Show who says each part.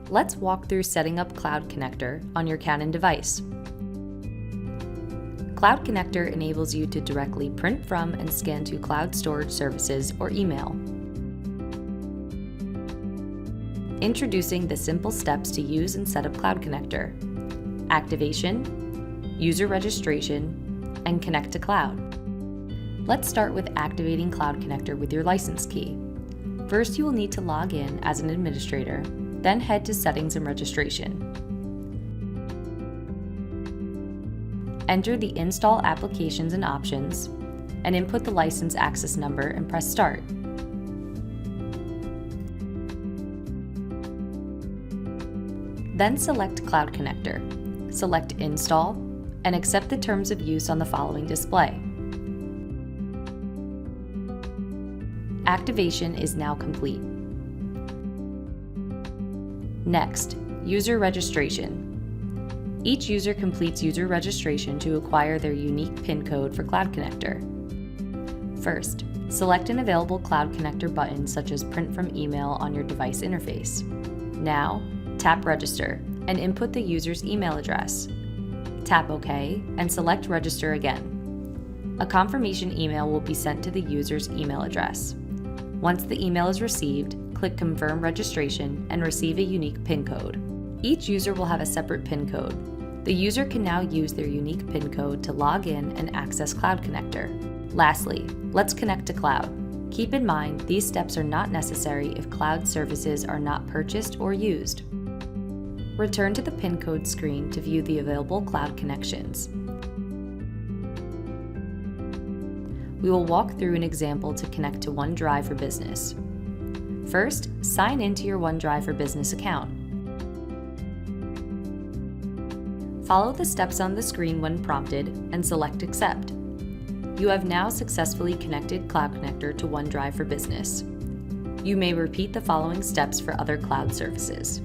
Speaker 1: Let's walk through setting up Cloud Connector on your Canon device. Cloud Connector enables you to directly print from and scan to cloud storage services or email. Introducing the simple steps to use and set up Cloud Connector: activation, user registration, and connect to cloud. Let's start with activating Cloud Connector with your license key. First, you will need to log in as an administrator, then head to Settings and Registration. Enter the Install Applications and Options, and input the license access number and press Start. Then select Cloud Connector, select Install, and accept the terms of use on the following display. Activation is now complete. Next, user registration. Each user completes user registration to acquire their unique PIN code for Cloud Connector. First, select an available Cloud Connector button such as Print from Email on your device interface. Now, tap Register and input the user's email address. Tap OK and select Register again. A confirmation email will be sent to the user's email address. Once the email is received, click Confirm Registration and receive a unique PIN code. Each user will have a separate PIN code. The user can now use their unique PIN code to log in and access Cloud Connector. Lastly, let's connect to cloud. Keep in mind, these steps are not necessary if cloud services are not purchased or used. Return to the PIN code screen to view the available cloud connections. We will walk through an example to connect to OneDrive for Business. First, sign into your OneDrive for Business account. Follow the steps on the screen when prompted and select Accept. You have now successfully connected Cloud Connector to OneDrive for Business. You may repeat the following steps for other cloud services.